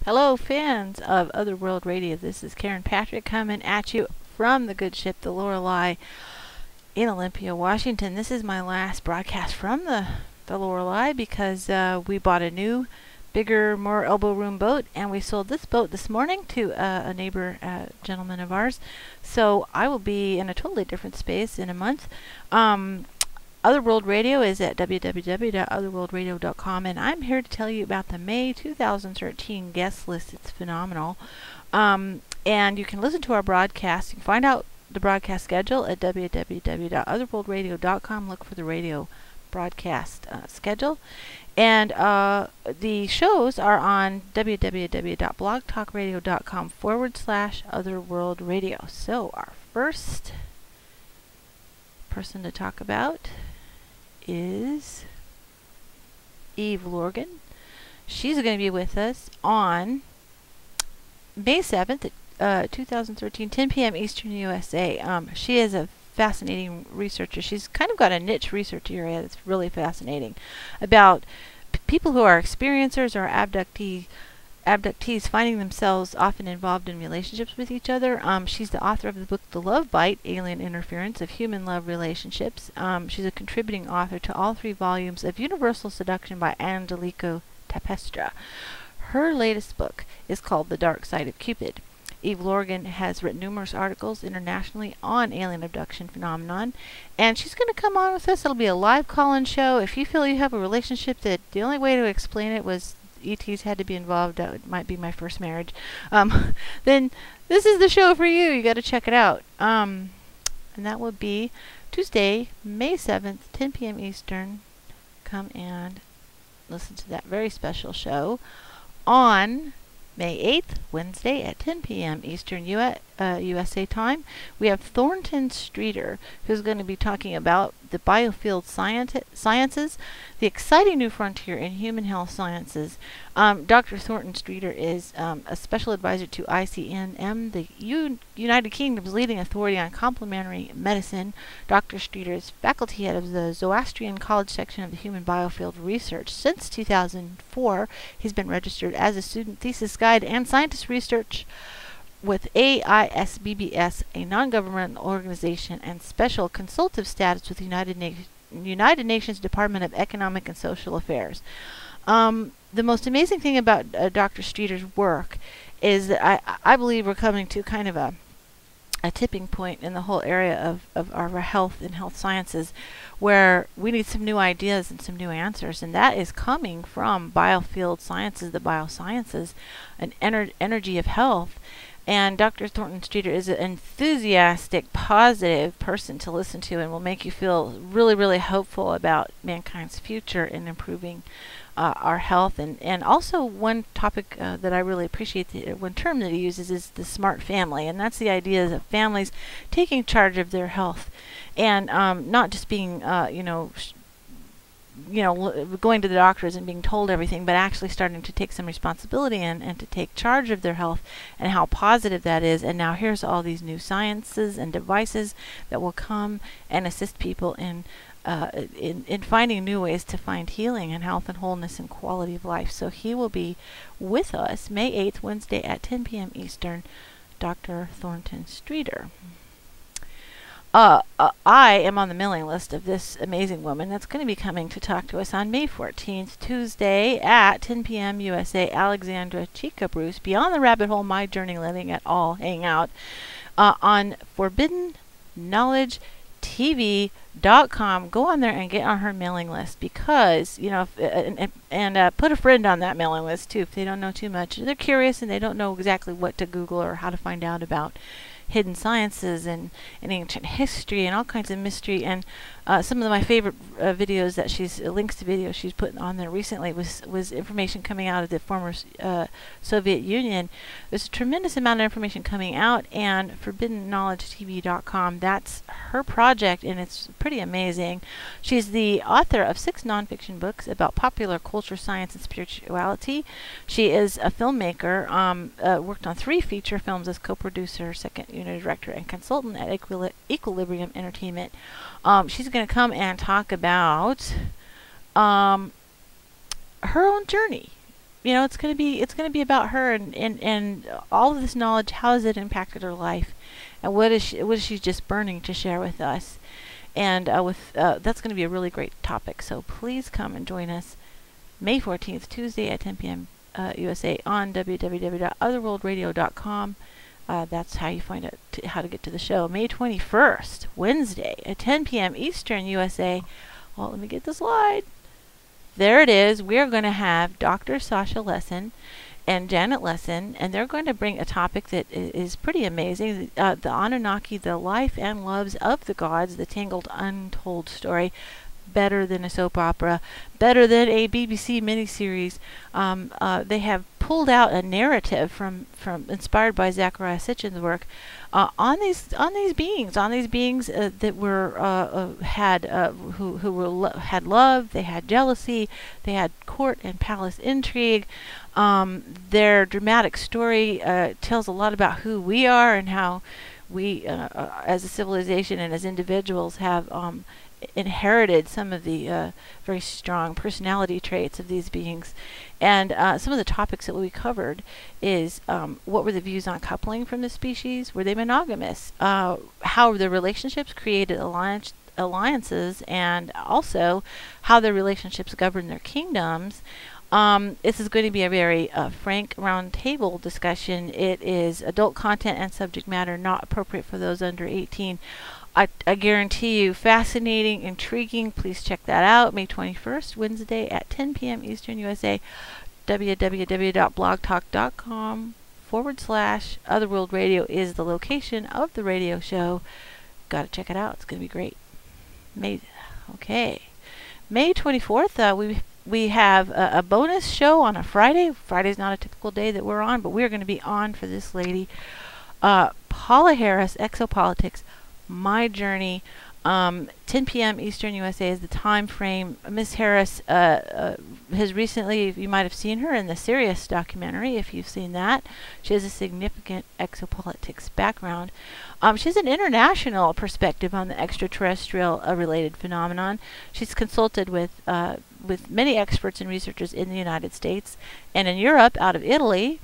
Hello, fans of Otherworld Radio. This is Karen Patrick coming at you from the good ship, the Lorelei, in Olympia, Washington. This is my last broadcast from the Lorelei because we bought a new, bigger, more elbow room boat, and we sold this boat this morning to a neighbor gentleman of ours. So I will be in a totally different space in a month. Otherworld Radio is at www.otherworldradio.com, and I'm here to tell you about the May 2013 guest list. It's phenomenal. And you can listen to our broadcast. You can find out the broadcast schedule at www.otherworldradio.com. Look for the radio broadcast schedule. And the shows are on www.blogtalkradio.com/otherworldradio. So our first person to talk about is Eve Lorgan. She's going to be with us on May 7th, 2013, 10 p.m. Eastern USA. She is a fascinating researcher. She's kind of got a niche research area that's really fascinating about people who are experiencers or abductees finding themselves often involved in relationships with each other. She's the author of the book The Love Bite, Alien Interference of Human Love Relationships. She's a contributing author to all 3 volumes of Universal Seduction by Angelico Tapestra. Her latest book is called The Dark Side of Cupid. Eve Lorgan has written numerous articles internationally on alien abduction phenomenon, and she's going to come on with us. It'll be a live call-in show. If you feel you have a relationship that the only way to explain it was ETs had to be involved, that might be my first marriage, then this is the show for you. You got to check it out. And that will be Tuesday, May 7th, 10 p.m. Eastern. Come and listen to that very special show. On May 8th, Wednesday at 10 p.m. Eastern USA time, we have Thornton Streeter, who's going to be talking about the biofield sciences, the exciting new frontier in human health sciences. Dr. Thornton Streeter is a special advisor to ICNM, the United Kingdom's leading authority on complementary medicine. Dr. Streeter is faculty head of the Zoroastrian College section of the Human Biofield Research. Since 2004, he's been registered as a student thesis guide and scientist research with AISBBS, a non-governmental organization, and special consultative status with the United Nations Department of Economic and Social Affairs. The most amazing thing about Dr. Streeter's work is that I believe we're coming to kind of a tipping point in the whole area of our health and health sciences, where we need some new ideas and some new answers, and that is coming from biofield sciences, the biosciences, an energy of health. And Dr. Thornton Streeter is an enthusiastic, positive person to listen to, and will make you feel really, really hopeful about mankind's future in improving our health. And also one topic that I really appreciate, one term that he uses, is the smart family. And that's the idea of families taking charge of their health and not just being, going to the doctors and being told everything, but actually starting to take some responsibility and to take charge of their health, and how positive that is. And now here's all these new sciences and devices that will come and assist people in finding new ways to find healing and health and wholeness and quality of life. So he will be with us May 8th, Wednesday at 10 p.m. Eastern, Dr. Thornton Streeter. I am on the mailing list of this amazing woman that's going to be coming to talk to us on May 14th, Tuesday at 10 p.m. USA, Alexandra Chica Bruce, Beyond the Rabbit Hole, My Journey Living at All Hangout, on ForbiddenKnowledgeTV.com. Go on there and get on her mailing list, because, and put a friend on that mailing list too if they don't know too much. They're curious and they don't know exactly what to Google or how to find out about hidden sciences and ancient history and all kinds of mystery. And some of my favorite videos that links to videos she's put on there recently was information coming out of the former Soviet Union. There's a tremendous amount of information coming out, and ForbiddenKnowledgeTV.com, that's her project, and it's pretty amazing. She's the author of 6 nonfiction books about popular culture, science, and spirituality. She is a filmmaker, worked on 3 feature films as co-producer, second unit director, and consultant at Equilibrium Entertainment. She's going to come and talk about her own journey it's going to be about her and all of this knowledge. How has it impacted her life, and what is she just burning to share with us? And that's going to be a really great topic. So please come and join us May 14th, Tuesday at 10 p.m. USA on www.otherworldradio.com. That's how you find out how to get to the show. May 21st, Wednesday at 10 p.m. Eastern USA. Well, let me get the slide. There it is. We're going to have Dr. Sasha Lesson and Janet Lesson, and they're going to bring a topic that is pretty amazing. The Anunnaki, the life and loves of the gods, the tangled, untold story. Better than a soap opera, better than a BBC miniseries. They have pulled out a narrative from inspired by Zecharia Sitchin's work on these beings that were had love, they had jealousy, they had court and palace intrigue. Their dramatic story tells a lot about who we are and how we, as a civilization and as individuals, have inherited some of the very strong personality traits of these beings. And some of the topics that we covered is what were the views on coupling from the species? Were they monogamous? How their relationships created alliances, and also how their relationships govern their kingdoms. This is going to be a very frank roundtable discussion. It is adult content and subject matter not appropriate for those under 18. I guarantee you, fascinating, intriguing. Please check that out. May 21st, Wednesday at 10 p.m. Eastern USA. www.blogtalk.com/Otherworld Radio is the location of the radio show. Got to check it out. It's going to be great. May 24th, we have a bonus show on a Friday. Friday's not a typical day that we're on, but we're going to be on for this lady. Paula Harris, Exopolitics, My Journey. 10 p.m. Eastern USA is the time frame. Miss Harris has recently, you might have seen her in the Sirius documentary, if you've seen that. She has a significant exopolitics background. She has an international perspective on the extraterrestrial related phenomenon. She's consulted with many experts and researchers in the United States and in Europe, out of Italy.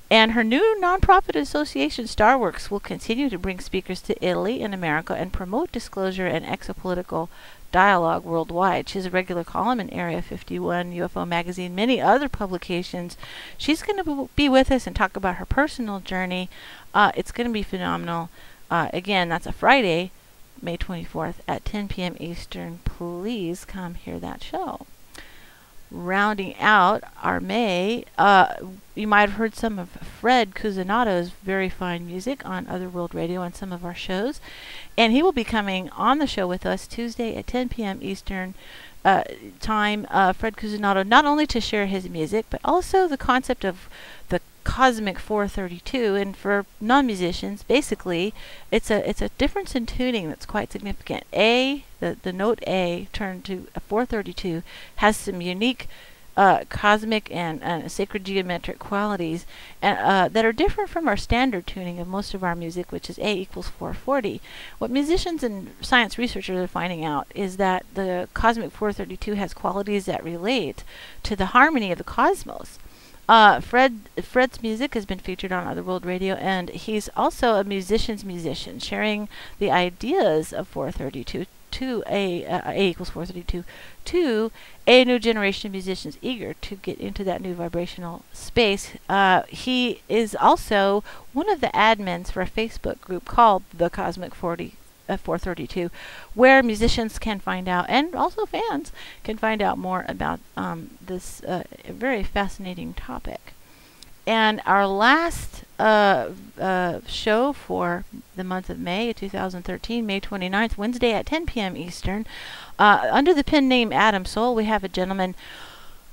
And her new nonprofit association, Starworks, will continue to bring speakers to Italy and America and promote disclosure and exopolitical dialogue worldwide. She has a regular column in Area 51, UFO Magazine, many other publications. She's going to be with us and talk about her personal journey. It's going to be phenomenal. Again, that's a Friday, May 24th at 10 p.m. Eastern. Please come hear that show. Rounding out our May, you might have heard some of Fred Cusinato's very fine music on Otherworld Radio on some of our shows, and he will be coming on the show with us Tuesday at 10 p.m. Eastern time. Fred Cusinato, not only to share his music, but also the concept of the cosmic 432. And for non-musicians, basically, it's a difference in tuning that's quite significant. The note A turned to a 432 has some unique cosmic and sacred geometric qualities and that are different from our standard tuning of most of our music, which is A equals 440. What musicians and science researchers are finding out is that the cosmic 432 has qualities that relate to the harmony of the cosmos. Fred's music has been featured on Otherworld Radio, and he's also a musician's musician, sharing the ideas of 432 to A equals 432 to a new generation of musicians eager to get into that new vibrational space. He is also one of the admins for a Facebook group called the Cosmic 432, where musicians can find out, and also fans can find out more about this very fascinating topic. And our last show for the month of May 2013, May 29th, Wednesday at 10 p.m. Eastern, under the pen name Adam Soul, we have a gentleman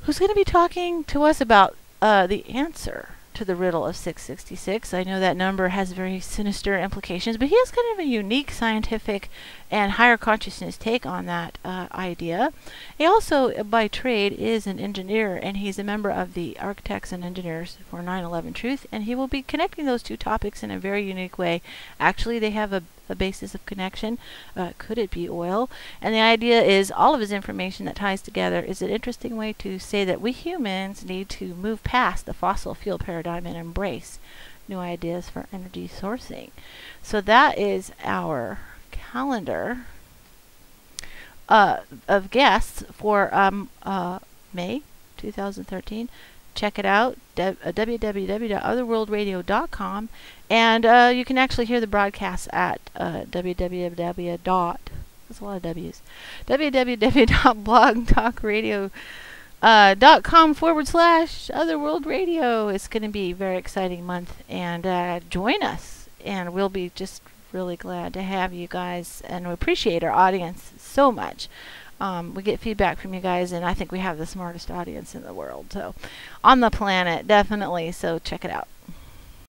who's going to be talking to us about the answer to the riddle of 666. I know that number has very sinister implications, but he has kind of a unique scientific and higher consciousness take on that idea. He also, by trade, is an engineer, and he's a member of the Architects and Engineers for 9/11 Truth, and he will be connecting those two topics in a very unique way. Actually, they have a basis of connection. Could it be oil? And the idea is all of his information that ties together is an interesting way to say that we humans need to move past the fossil fuel paradigm and embrace new ideas for energy sourcing. So that is our calendar of guests for May 2013. Check it out, www.otherworldradio.com, and you can actually hear the broadcast at that's a lot of W's, www.blogtalkradio.com/otherworldradio. It's going to be a very exciting month, and join us, and we'll be just really glad to have you guys, and we appreciate our audience so much. We get feedback from you guys, and I think we have the smartest audience in the world, so on the planet, definitely. So check it out.